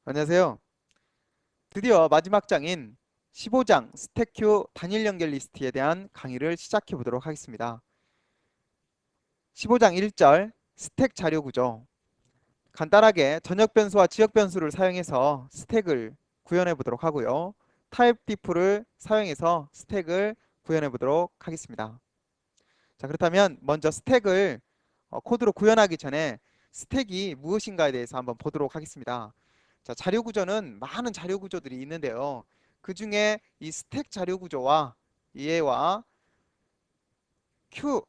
안녕하세요. 드디어 마지막 장인 15장 스택큐 단일 연결 리스트에 대한 강의를 시작해 보도록 하겠습니다. 15장 1절 스택 자료 구조. 간단하게 전역 변수와 지역 변수를 사용해서 스택을 구현해 보도록 하고요. 타입 diff를 사용해서 스택을 구현해 보도록 하겠습니다. 자, 그렇다면 먼저 스택을 코드로 구현하기 전에 스택이 무엇인가에 대해서 한번 보도록 하겠습니다. 자, 자료 구조는 많은 자료 구조들이 있는데요. 그 중에 이 스택 자료 구조와 얘와 Q,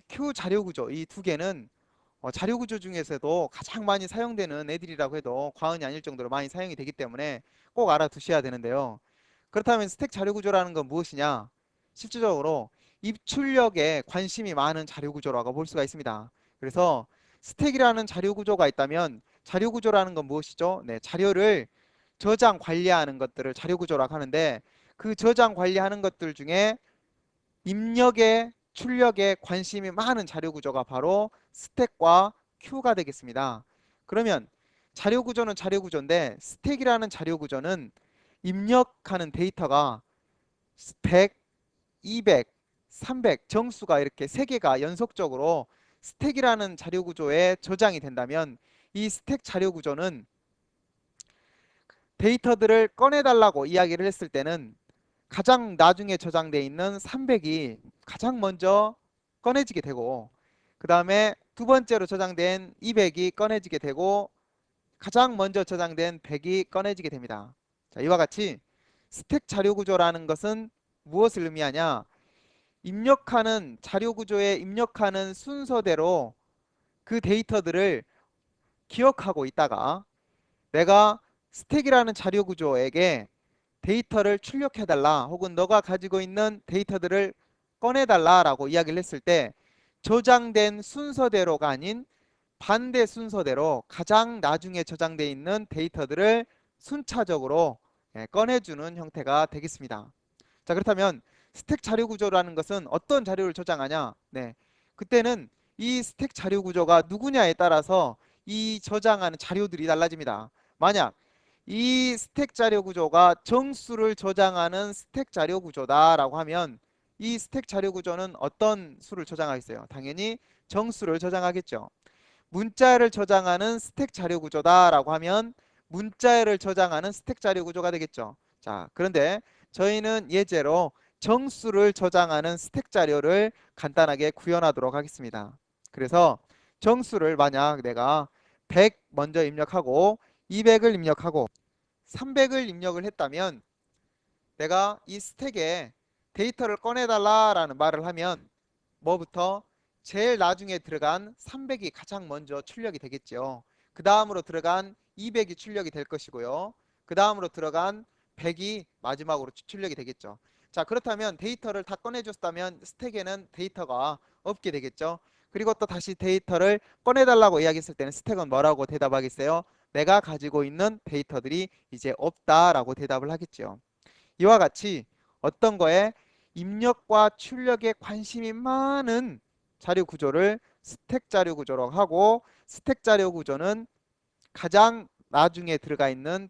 Q 자료 구조 이 두 개는 자료 구조 중에서도 가장 많이 사용되는 애들이라고 해도 과언이 아닐 정도로 많이 사용이 되기 때문에 꼭 알아두셔야 되는데요. 그렇다면 스택 자료 구조라는 건 무엇이냐? 실질적으로 입출력에 관심이 많은 자료 구조라고 볼 수가 있습니다. 그래서 스택이라는 자료 구조가 있다면 자료 구조라는 건 무엇이죠? 자료를 저장 관리하는 것들을 자료 구조라고 하는데 그 저장 관리하는 것들 중에 입력에 출력에 관심이 많은 자료 구조가 바로 스택과 큐가 되겠습니다. 그러면 자료 구조는 자료 구조인데 스택이라는 자료 구조는 입력하는 데이터가 100, 200, 300 정수가 이렇게 3개가 연속적으로 스택이라는 자료 구조에 저장이 된다면 이 스택 자료 구조는 데이터들을 꺼내달라고 이야기를 했을 때는 가장 나중에 저장되어 있는 300이 가장 먼저 꺼내지게 되고 그 다음에 두 번째로 저장된 200이 꺼내지게 되고 가장 먼저 저장된 100이 꺼내지게 됩니다. 자, 이와 같이 스택 자료 구조라는 것은 무엇을 의미하냐? 입력하는 자료 구조에 입력하는 순서대로 그 데이터들을 기억하고 있다가 내가 스택이라는 자료 구조에게 데이터를 출력해달라 혹은 너가 가지고 있는 데이터들을 꺼내달라 라고 이야기를 했을 때 저장된 순서대로가 아닌 반대 순서대로 가장 나중에 저장되어 있는 데이터들을 순차적으로 꺼내주는 형태가 되겠습니다. 자, 그렇다면 스택 자료 구조라는 것은 어떤 자료를 저장하냐? 그때는 이 스택 자료 구조가 누구냐에 따라서 이 저장하는 자료들이 달라집니다. 만약 이 스택 자료 구조가 정수를 저장하는 스택 자료 구조다라고 하면 이 스택 자료 구조는 어떤 수를 저장하겠어요? 당연히 정수를 저장하겠죠. 문자를 저장하는 스택 자료 구조다라고 하면 문자를 저장하는 스택 자료 구조가 되겠죠. 자, 그런데 저희는 예제로 정수를 저장하는 스택 자료를 간단하게 구현하도록 하겠습니다. 그래서 정수를 만약 내가 100 먼저 입력하고 200을 입력하고 300을 입력을 했다면 내가 이 스택에 데이터를 꺼내달라라는 말을 하면 뭐부터 제일 나중에 들어간 300이 가장 먼저 출력이 되겠죠. 그 다음으로 들어간 200이 출력이 될 것이고요. 그 다음으로 들어간 100이 마지막으로 출력이 되겠죠. 자, 그렇다면 데이터를 다 꺼내줬다면 스택에는 데이터가 없게 되겠죠. 그리고 또 다시 데이터를 꺼내달라고 이야기했을 때는 스택은 뭐라고 대답하겠어요? 내가 가지고 있는 데이터들이 이제 없다라고 대답을 하겠죠. 이와 같이 어떤 거에 입력과 출력에 관심이 많은 자료 구조를 스택 자료 구조라고 하고 스택 자료 구조는 가장 나중에 들어가 있는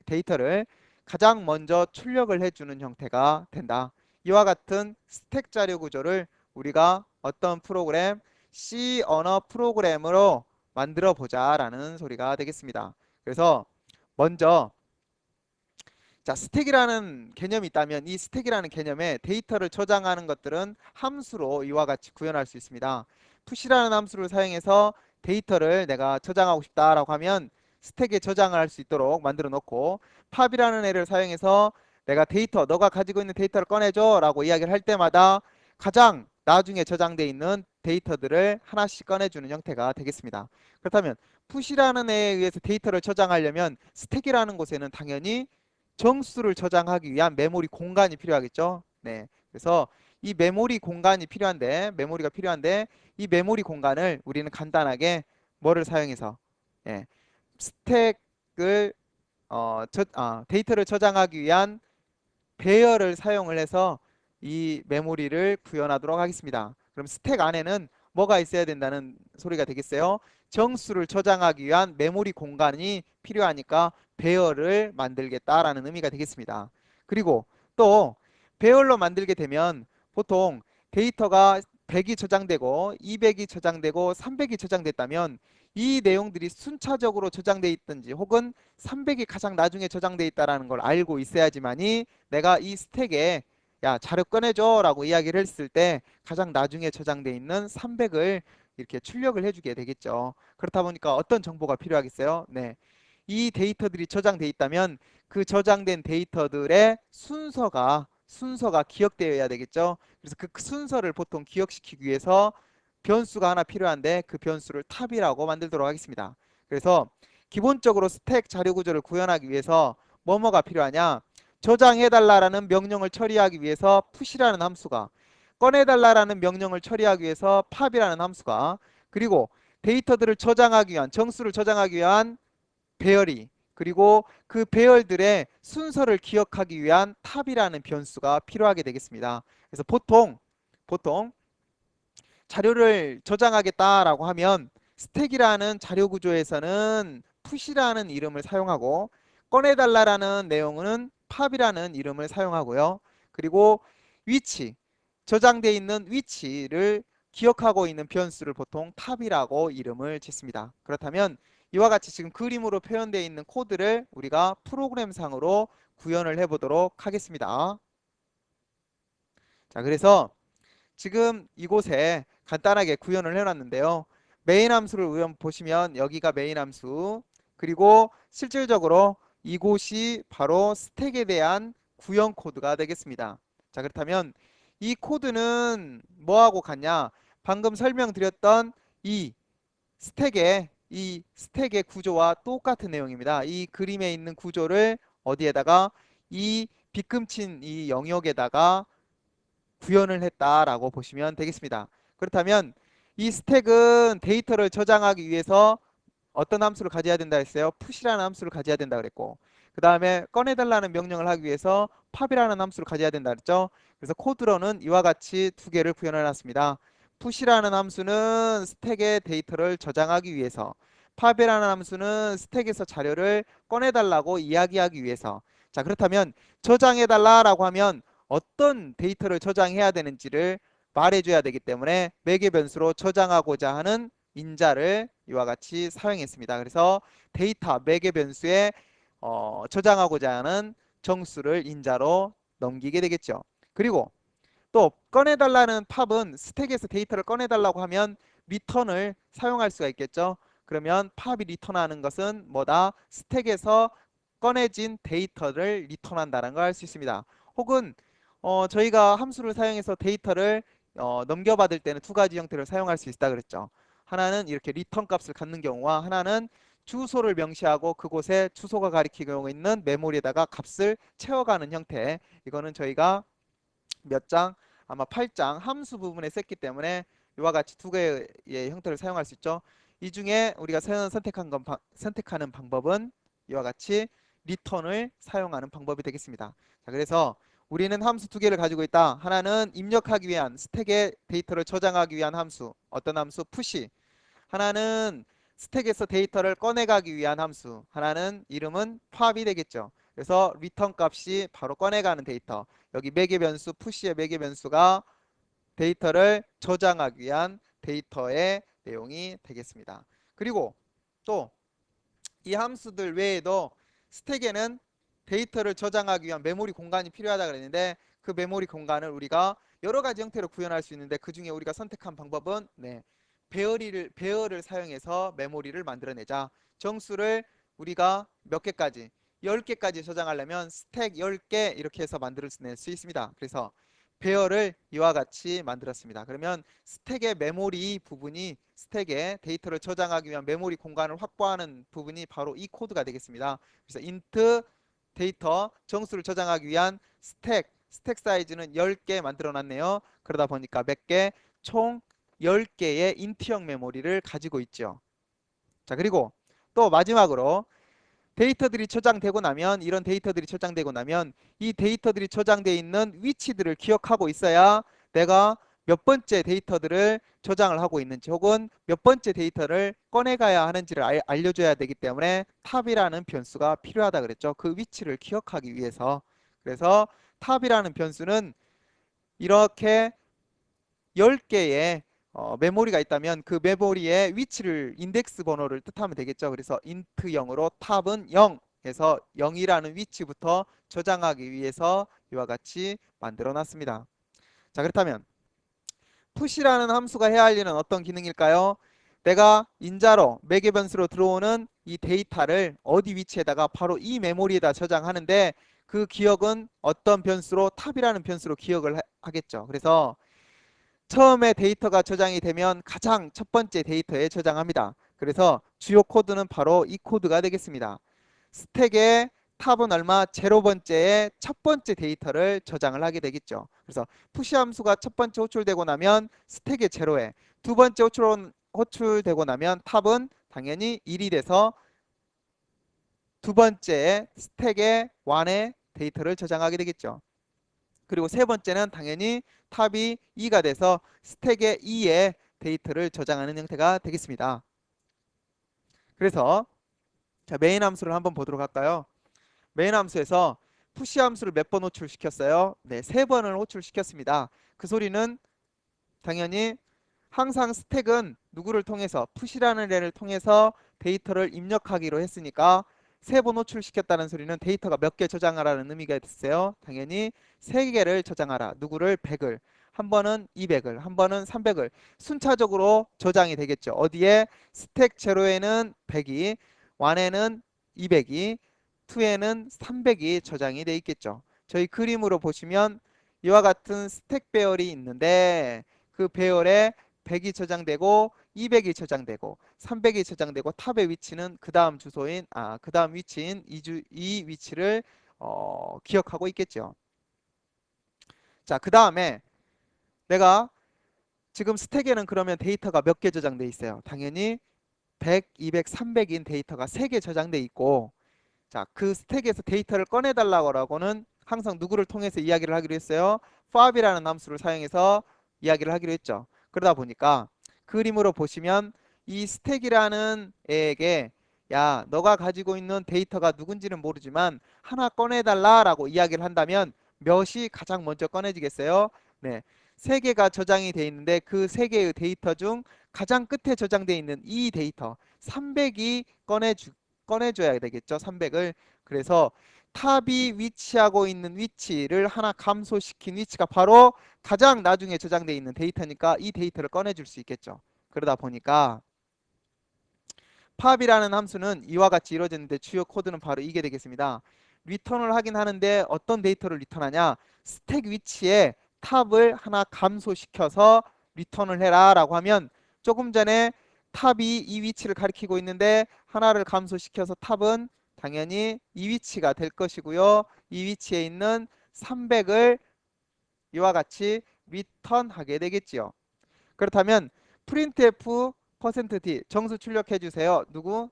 데이터를 가장 먼저 출력을 해주는 형태가 된다. 이와 같은 스택 자료 구조를 우리가 어떤 프로그램 C 언어 프로그램으로 만들어 보자 라는 소리가 되겠습니다. 그래서 먼저 자, 스택이라는 개념이 있다면 이 스택이라는 개념에 데이터를 저장하는 것들은 함수로 이와 같이 구현할 수 있습니다. push라는 함수를 사용해서 데이터를 내가 저장하고 싶다라고 하면 스택에 저장을 할 수 있도록 만들어 놓고 pop이라는 애를 사용해서 내가 너가 가지고 있는 데이터를 꺼내줘 라고 이야기를 할 때마다 가장 나중에 저장되어 있는 데이터들을 하나씩 꺼내주는 형태가 되겠습니다. 그렇다면 push라는 애에 의해서 데이터를 저장하려면 스택이라는 곳에는 당연히 정수를 저장하기 위한 메모리 공간이 필요하겠죠. 그래서 이 메모리가 필요한데 이 메모리 공간을 우리는 간단하게 뭐를 사용해서 예, 스택을 데이터를 저장하기 위한 배열을 사용을 해서 이 메모리를 구현하도록 하겠습니다. 그럼 스택 안에는 뭐가 있어야 된다는 소리가 되겠어요? 정수를 저장하기 위한 메모리 공간이 필요하니까 배열을 만들겠다라는 의미가 되겠습니다. 그리고 또 배열로 만들게 되면 보통 데이터가 100이 저장되고 200이 저장되고 300이 저장됐다면 이 내용들이 순차적으로 저장돼 있든지 혹은 300이 가장 나중에 저장돼 있다는 걸 알고 있어야지만이 내가 이 스택에 야 자료 꺼내줘 라고 이야기를 했을 때 가장 나중에 저장돼 있는 300을 이렇게 출력을 해주게 되겠죠. 그렇다 보니까 어떤 정보가 필요하겠어요? 네. 이 데이터들이 저장돼 있다면 그 저장된 데이터들의 순서가 기억되어야 되겠죠. 그래서 그 순서를 보통 기억시키기 위해서 변수가 하나 필요한데 그 변수를 탑이라고 만들도록 하겠습니다. 그래서 기본적으로 스택 자료 구조를 구현하기 위해서 뭐뭐가 필요하냐? 저장해달라라는 명령을 처리하기 위해서 푸시라는 함수가, 꺼내달라라는 명령을 처리하기 위해서 팝이라는 함수가, 그리고 데이터들을 저장하기 위한, 정수를 저장하기 위한 배열이, 그리고 그 배열들의 순서를 기억하기 위한 탑이라는 변수가 필요하게 되겠습니다. 그래서 보통 자료를 저장하겠다라고 하면 스택이라는 자료 구조에서는 푸시라는 이름을 사용하고 꺼내달라라는 내용은 팝이라는 이름을 사용하고요. 그리고 위치, 저장되어 있는 위치를 기억하고 있는 변수를 보통 탑이라고 이름을 짓습니다. 그렇다면 이와 같이 지금 그림으로 표현되어 있는 코드를 우리가 프로그램상으로 구현을 해보도록 하겠습니다. 자, 그래서 지금 이곳에 간단하게 구현을 해놨는데요. 메인 함수를 우연 보시면 여기가 메인 함수, 그리고 실질적으로 이곳이 바로 스택에 대한 구현 코드가 되겠습니다. 자, 그렇다면 이 코드는 뭐하고 같냐? 방금 설명드렸던 이 스택의 구조와 똑같은 내용입니다. 이 그림에 있는 구조를 어디에다가 이 빗금친 이 영역에다가 구현을 했다라고 보시면 되겠습니다. 그렇다면 이 스택은 데이터를 저장하기 위해서 어떤 함수를 가져야 된다 했어요? 푸시라는 함수를 가져야 된다 그랬고, 그 다음에 꺼내달라는 명령을 하기 위해서 팝이라는 함수를 가져야 된다 그랬죠. 그래서 코드로는 이와 같이 두 개를 구현해 놨습니다. 푸시라는 함수는 스택의 데이터를 저장하기 위해서, 팝이라는 함수는 스택에서 자료를 꺼내달라고 이야기하기 위해서. 자, 그렇다면 저장해달라라고 하면 어떤 데이터를 저장해야 되는지를 말해줘야 되기 때문에 매개 변수로 저장하고자 하는 인자를 이와 같이 사용했습니다. 그래서 데이터 매개 변수에 저장하고자 하는 정수를 인자로 넘기게 되겠죠. 그리고 또 꺼내달라는 팝은 스택에서 데이터를 꺼내달라고 하면 리턴을 사용할 수가 있겠죠. 그러면 팝이 리턴하는 것은 뭐다? 스택에서 꺼내진 데이터를 리턴한다는 걸 알 수 있습니다. 혹은 저희가 함수를 사용해서 데이터를 넘겨받을 때는 두 가지 형태를 사용할 수 있다 그랬죠. 하나는 이렇게 리턴 값을 갖는 경우와 하나는 주소를 명시하고 그곳에 주소가 가리키고 있는 메모리에다가 값을 채워가는 형태. 이거는 저희가 몇 장, 아마 8장 함수 부분에 썼기 때문에 이와 같이 두 개의 형태를 사용할 수 있죠. 이 중에 우리가 선택하는 방법은 이와 같이 리턴을 사용하는 방법이 되겠습니다. 자, 그래서 우리는 함수 두 개를 가지고 있다. 하나는 입력하기 위한 스택에 데이터를 저장하기 위한 함수, 어떤 함수? 푸시. 하나는 스택에서 데이터를 꺼내가기 위한 함수, 하나는 이름은 팝이 되겠죠. 그래서 리턴 값이 바로 꺼내가는 데이터, 여기 매개 변수 푸시의 매개 변수가 데이터를 저장하기 위한 데이터의 내용이 되겠습니다. 그리고 또 이 함수들 외에도 스택에는 데이터를 저장하기 위한 메모리 공간이 필요하다 그랬는데 그 메모리 공간을 우리가 여러 가지 형태로 구현할 수 있는데 그 중에 우리가 선택한 방법은 배열을 사용해서 메모리를 만들어내자. 정수를 우리가 몇 개까지? 10개까지 저장하려면 스택 10개 이렇게 해서 만들어낼 수 있습니다. 그래서 배열을 이와 같이 만들었습니다. 그러면 스택의 메모리 부분이 스택에 데이터를 저장하기 위한 메모리 공간을 확보하는 부분이 바로 이 코드가 되겠습니다. 그래서 int 데이터 정수를 저장하기 위한 스택 사이즈는 10개 만들어 놨네요. 그러다 보니까 몇 개? 총 10개의 인트형 메모리를 가지고 있죠. 자, 그리고 또 마지막으로 데이터들이 저장되고 나면 이런 데이터들이 저장되고 나면 이 데이터들이 저장되어 있는 위치들을 기억하고 있어야 내가 몇 번째 데이터들을 저장을 하고 있는지 혹은 몇 번째 데이터를 꺼내가야 하는지를 알려줘야 되기 때문에 탑이라는 변수가 필요하다 그랬죠. 그 위치를 기억하기 위해서. 그래서 탑이라는 변수는 이렇게 10개의 메모리가 있다면 그 메모리의 위치를 인덱스 번호를 뜻하면 되겠죠. 그래서 int 0으로 탑은 0에서 0이라는 위치부터 저장하기 위해서 이와 같이 만들어 놨습니다. 자, 그렇다면 push라는 함수가 해야 할 일은 어떤 기능일까요? 내가 인자로 매개 변수로 들어오는 이 데이터를 어디 위치에다가 바로 이 메모리에다 저장하는데 그 기억은 어떤 변수로 탑이라는 변수로 기억을 하겠죠. 그래서 처음에 데이터가 저장이 되면 가장 첫 번째 데이터에 저장합니다. 그래서 주요 코드는 바로 이 코드가 되겠습니다. 스택의 탑은 얼마? 0번째에 첫 번째 데이터를 저장을 하게 되겠죠. 그래서 푸시 함수가 첫 번째 호출되고 나면 스택의 0에 두 번째 호출되고 나면 탑은 당연히 1이 돼서 두 번째 스택의 1에 데이터를 저장하게 되겠죠. 그리고 세 번째는 당연히 탑이 2가 돼서 스택의 2에 데이터를 저장하는 형태가 되겠습니다. 그래서 자, 메인 함수를 한번 보도록 할까요? 메인 함수에서 푸시 함수를 몇 번 호출시켰어요? 네, 3번을 호출시켰습니다. 그 소리는 당연히 항상 스택은 누구를 통해서 푸시라는 애를 통해서 데이터를 입력하기로 했으니까 3번 호출시켰다는 소리는 데이터가 몇 개 저장하라는 의미가 있어요. 당연히 3개를 저장하라. 누구를? 100을. 한 번은 200을, 한 번은 300을 순차적으로 저장이 되겠죠. 어디에? 스택 제로에는 100이, 1에는 200이, 2에는 300이 저장이 돼 있겠죠. 저희 그림으로 보시면 이와 같은 스택 배열이 있는데 그 배열에 100이 저장되고 200이 저장되고 300이 저장되고 탑의 위치는 그 다음 주소인 그 다음 위치인 이 위치를 기억하고 있겠죠. 자, 그 다음에 내가 지금 스택에는 그러면 데이터가 몇 개 저장돼 있어요? 당연히 100, 200, 300인 데이터가 3개 저장돼 있고 자, 그 스택에서 데이터를 꺼내달라고는 항상 누구를 통해서 이야기를 하기로 했어요? fob이라는 함수를 사용해서 이야기를 하기로 했죠. 그러다 보니까 그림으로 보시면 이 스택이라는 애에게 야, 너가 가지고 있는 데이터가 누군지는 모르지만 하나 꺼내달라라고 이야기를 한다면 몇이 가장 먼저 꺼내지겠어요? 네, 3개가 저장이 돼 있는데 그 3개의 데이터 중 가장 끝에 저장돼 있는 이 데이터 300이 꺼내줘야 되겠죠. 300을. 그래서 탑이 위치하고 있는 위치를 하나 감소시킨 위치가 바로 가장 나중에 저장되어 있는 데이터니까 이 데이터를 꺼내줄 수 있겠죠. 그러다 보니까 팝이라는 함수는 이와 같이 이루어지는데 주요 코드는 바로 이게 되겠습니다. 리턴을 하긴 하는데 어떤 데이터를 리턴하냐? 스택 위치에 탑을 하나 감소시켜서 리턴을 해라 라고 하면 조금 전에 탑이 이 위치를 가리키고 있는데 하나를 감소시켜서 탑은 당연히 이 위치가 될 것이고요. 이 위치에 있는 300을 이와 같이 리턴하게 되겠지요. 그렇다면 printf %d 정수 출력해 주세요. 누구?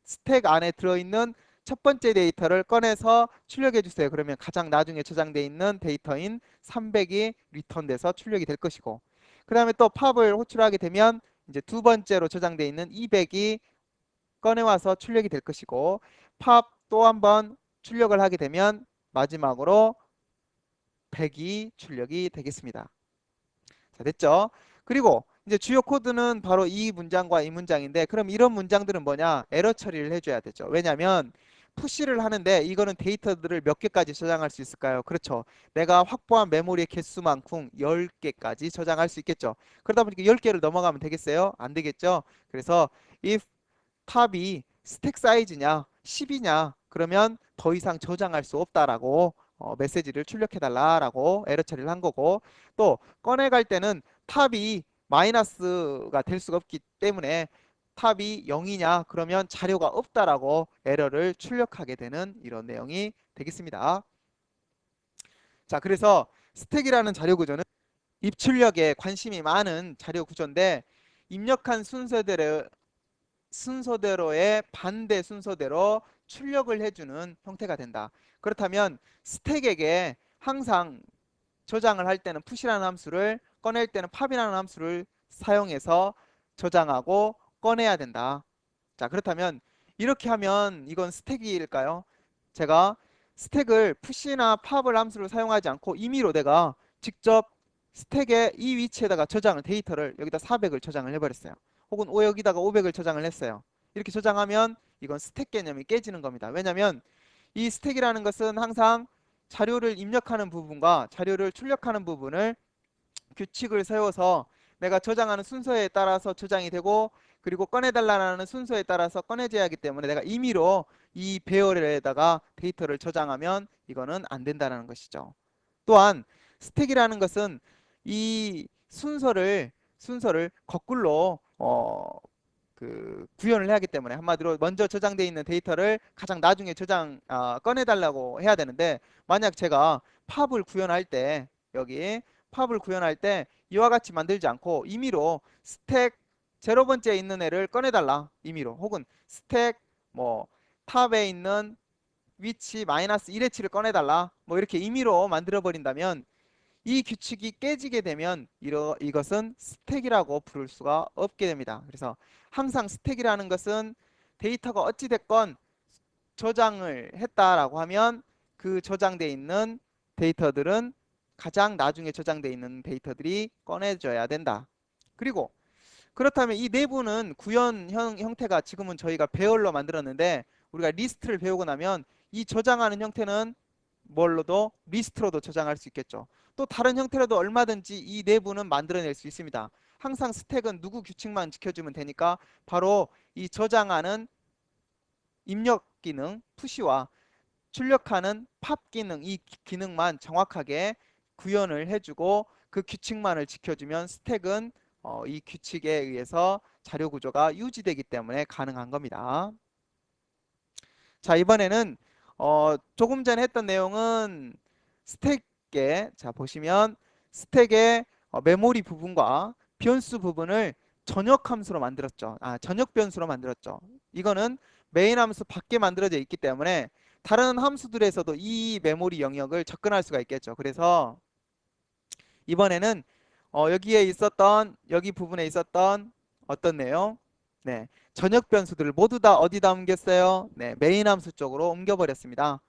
스택 안에 들어있는 첫 번째 데이터를 꺼내서 출력해 주세요. 그러면 가장 나중에 저장되어 있는 데이터인 300이 리턴돼서 출력이 될 것이고 그 다음에 또 팝을 호출하게 되면 이제 두 번째로 저장되어 있는 200이 꺼내와서 출력이 될 것이고 팝 또 한번 출력을 하게 되면 마지막으로 100이 출력이 되겠습니다. 자, 됐죠? 그리고 이제 주요 코드는 바로 이 문장과 이 문장인데 그럼 이런 문장들은 뭐냐? 에러 처리를 해줘야 되죠. 왜냐하면 푸시를 하는데 이거는 데이터들을 몇 개까지 저장할 수 있을까요? 그렇죠. 내가 확보한 메모리의 개수만큼 10개까지 저장할 수 있겠죠. 그러다 보니까 10개를 넘어가면 되겠어요? 안 되겠죠? 그래서 if 탑이 스택 사이즈냐 10이냐 그러면 더 이상 저장할 수 없다라고 메시지를 출력해 달라라고 에러 처리를 한 거고 또 꺼내갈 때는 탑이 마이너스가 될 수가 없기 때문에 탑이 0이냐 그러면 자료가 없다라고 에러를 출력하게 되는 이런 내용이 되겠습니다. 자, 그래서 스택이라는 자료 구조는 입출력에 관심이 많은 자료 구조인데 입력한 순서대로의 반대 순서대로 출력을 해주는 형태가 된다. 그렇다면 스택에게 항상 저장을 할 때는 푸시라는 함수를 꺼낼 때는 팝이라는 함수를 사용해서 저장하고 꺼내야 된다. 자, 그렇다면 이렇게 하면 이건 스택일까요? 제가 스택을 푸시나 팝을 함수를 사용하지 않고 임의로 내가 직접 스택의 이 위치에다가 저장을 데이터를 여기다 400을 저장을 해버렸어요. 혹은 여기다가 500을 저장을 했어요. 이렇게 저장하면 이건 스택 개념이 깨지는 겁니다. 왜냐하면 이 스택이라는 것은 항상 자료를 입력하는 부분과 자료를 출력하는 부분을 규칙을 세워서 내가 저장하는 순서에 따라서 저장이 되고 그리고 꺼내달라는 순서에 따라서 꺼내져야 하기 때문에 내가 임의로 이 배열에다가 데이터를 저장하면 이거는 안 된다는 것이죠. 또한 스택이라는 것은 이 순서를 거꾸로 구현을 해야 하기 때문에 한마디로 먼저 저장되어 있는 데이터를 가장 나중에 꺼내달라고 해야 되는데 만약 제가 팝을 구현할 때 여기 팝을 구현할 때 이와 같이 만들지 않고 임의로 스택 제로 번째에 있는 애를 꺼내달라 임의로 혹은 스택 뭐 탑에 있는 위치 마이너스 1회치를 꺼내달라 뭐 이렇게 임의로 만들어 버린다면 이 규칙이 깨지게 되면 이것은 스택이라고 부를 수가 없게 됩니다. 그래서 항상 스택이라는 것은 데이터가 어찌됐건 저장을 했다라고 하면 그 저장되어 있는 데이터들은 가장 나중에 저장되어 있는 데이터들이 꺼내져야 된다. 그리고 그렇다면 이 내부는 구현 형태가 지금은 저희가 배열로 만들었는데 우리가 리스트를 배우고 나면 이 저장하는 형태는 뭘로도 리스트로도 저장할 수 있겠죠. 또 다른 형태로도 얼마든지 이 내부는 만들어낼 수 있습니다. 항상 스택은 누구 규칙만 지켜주면 되니까 바로 이 저장하는 입력 기능 푸시와 출력하는 팝 기능 이 기능만 정확하게 구현을 해주고 그 규칙만을 지켜주면 스택은 이 규칙에 의해서 자료 구조가 유지되기 때문에 가능한 겁니다. 자, 이번에는 조금 전에 했던 내용은 스택에 자 보시면 스택의 메모리 부분과 변수 부분을 전역 함수로 만들었죠. 전역 변수로 만들었죠. 이거는 메인 함수 밖에 만들어져 있기 때문에 다른 함수들에서도 이 메모리 영역을 접근할 수가 있겠죠. 그래서 이번에는 여기 부분에 있었던 어떤 내용? 네, 전역 변수들을 모두 다 어디다 옮겼어요? 네, 메인 함수 쪽으로 옮겨버렸습니다.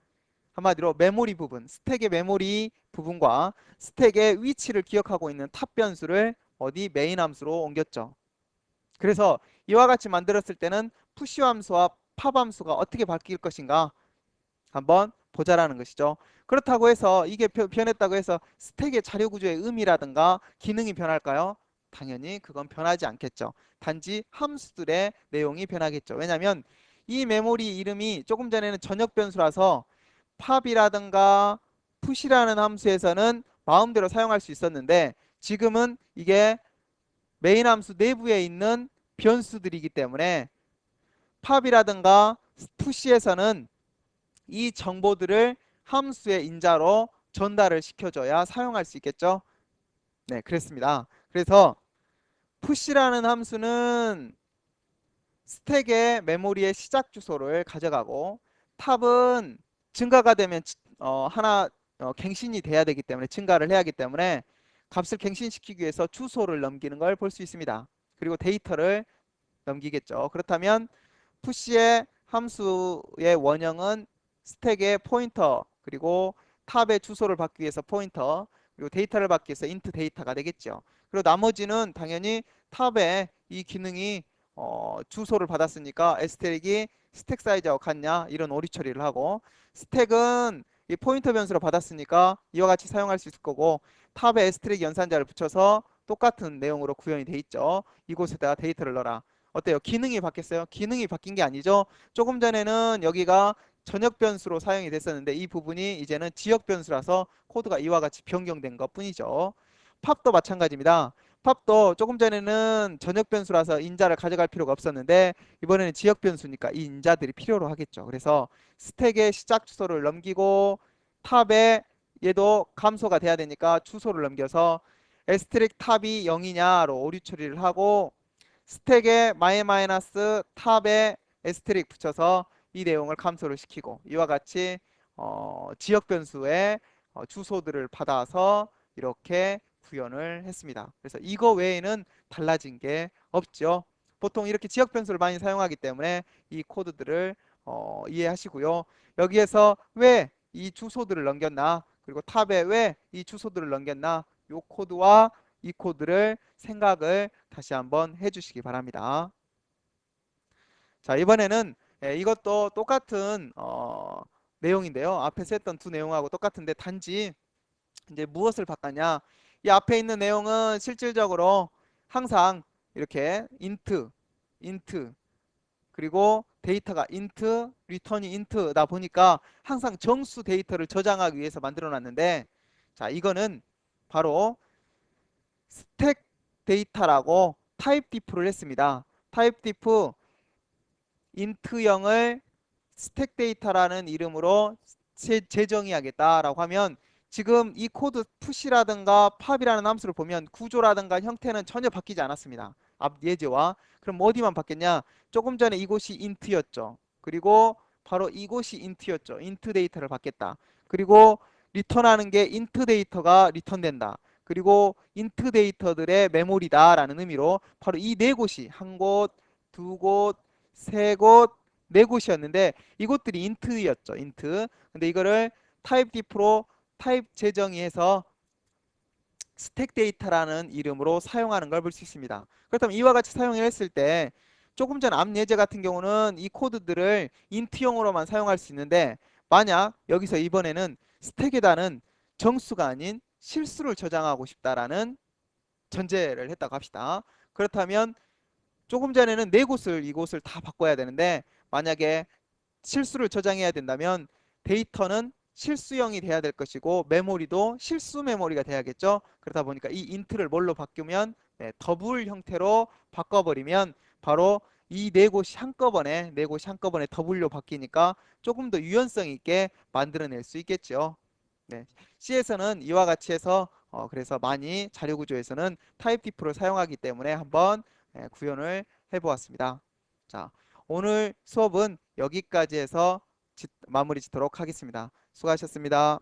한마디로 메모리 부분, 스택의 메모리 부분과 스택의 위치를 기억하고 있는 탑 변수를 어디 메인 함수로 옮겼죠. 그래서 이와 같이 만들었을 때는 푸시 함수와 팝 함수가 어떻게 바뀔 것인가 한번 보자라는 것이죠. 그렇다고 해서 이게 변했다고 해서 스택의 자료 구조의 의미라든가 기능이 변할까요? 당연히 그건 변하지 않겠죠. 단지 함수들의 내용이 변하겠죠. 왜냐하면 이 메모리 이름이 조금 전에는 전역 변수라서 팝이라든가 푸시라는 함수에서는 마음대로 사용할 수 있었는데 지금은 이게 메인 함수 내부에 있는 변수들이기 때문에 팝이라든가 푸시에서는 이 정보들을 함수의 인자로 전달을 시켜줘야 사용할 수 있겠죠. 네, 그렇습니다. 그래서 푸시라는 함수는 스택의 메모리의 시작 주소를 가져가고 탑은 증가가 되면 하나 갱신이 돼야 되기 때문에 증가를 해야 하기 때문에 값을 갱신시키기 위해서 주소를 넘기는 걸 볼 수 있습니다. 그리고 데이터를 넘기겠죠. 그렇다면 푸시의 함수의 원형은 스택의 포인터 그리고 탑의 주소를 받기 위해서 포인터 그리고 데이터를 받기 위해서 인트 데이터가 되겠죠. 그리고 나머지는 당연히 탑의 이 기능이 주소를 받았으니까 에스테릭이 스택 사이즈하고 같냐 이런 오류 처리를 하고 스택은 이 포인터 변수로 받았으니까 이와 같이 사용할 수 있을 거고 탑에 에스테릭 연산자를 붙여서 똑같은 내용으로 구현이 돼 있죠. 이곳에다 데이터를 넣어라. 어때요? 기능이 바뀌었어요? 기능이 바뀐 게 아니죠. 조금 전에는 여기가 전역 변수로 사용이 됐었는데 이 부분이 이제는 지역 변수라서 코드가 이와 같이 변경된 것 뿐이죠. 팝도 마찬가지입니다. 팝도 조금 전에는 전역 변수라서 인자를 가져갈 필요가 없었는데 이번에는 지역 변수니까 이 인자들이 필요로 하겠죠. 그래서 스택의 시작 주소를 넘기고 탑에 얘도 감소가 돼야 되니까 주소를 넘겨서 에스트릭 탑이 0이냐로 오류 처리를 하고 스택에 마이너스 탑에 에스트릭 붙여서 이 내용을 감소를 시키고 이와 같이 지역 변수의 주소들을 받아서 이렇게 구현을 했습니다. 그래서 이거 외에는 달라진 게 없죠. 보통 이렇게 지역 변수를 많이 사용하기 때문에 이 코드들을 이해하시고요. 여기에서 왜 이 주소들을 넘겼나, 그리고 탑에 왜 이 주소들을 넘겼나, 이 코드와 이 코드를 생각을 다시 한번 해주시기 바랍니다. 자, 이번에는 이것도 똑같은 내용인데요. 앞에서 했던 두 내용하고 똑같은데 단지 이제 무엇을 바꿨냐? 이 앞에 있는 내용은 실질적으로 항상 이렇게 인트 그리고 데이터가 인트, 리턴이 인트다 보니까 항상 정수 데이터를 저장하기 위해서 만들어 놨는데, 자, 이거는 바로 스택 데이터라고 타입 디프를 했습니다. 타입 디프 인트형을 스택 데이터라는 이름으로 재정의하겠다라고 하면, 지금 이 코드 푸시라든가 팝이라는 함수를 보면 구조라든가 형태는 전혀 바뀌지 않았습니다. 앞 예제와. 그럼 어디만 바뀌었냐? 조금 전에 이곳이 인트였죠. 그리고 바로 이곳이 인트였죠. 인트 데이터를 받겠다. 그리고 리턴하는 게 인트 데이터가 리턴된다. 그리고 인트 데이터들의 메모리다라는 의미로 바로 이 네 곳이 한 곳, 두 곳, 세 곳, 네 곳이었는데 이곳들이 인트였죠. 인트. 근데 이거를 타입 디프로 타입 재정의해서 스택 데이터라는 이름으로 사용하는 걸 볼 수 있습니다. 그렇다면 이와 같이 사용을 했을 때 조금 전 앞 예제 같은 경우는 이 코드들을 인트형으로만 사용할 수 있는데, 만약 여기서 이번에는 스택에다는 정수가 아닌 실수를 저장하고 싶다라는 전제를 했다고 합시다. 그렇다면 조금 전에는 네 곳을 이곳을 다 바꿔야 되는데, 만약에 실수를 저장해야 된다면 데이터는 실수형이 돼야 될 것이고 메모리도 실수 메모리가 돼야겠죠. 그러다 보니까 이 인트를 뭘로 바꾸면, 더블 형태로 바꿔버리면 바로 이 네 곳이 한꺼번에 더블로 바뀌니까 조금 더 유연성 있게 만들어낼 수 있겠죠. 네, C에서는 이와 같이 해서 그래서 많이 자료 구조에서는 타입 디프를 사용하기 때문에 한번 구현을 해보았습니다. 자, 오늘 수업은 여기까지 해서 마무리 짓도록 하겠습니다. 수고하셨습니다.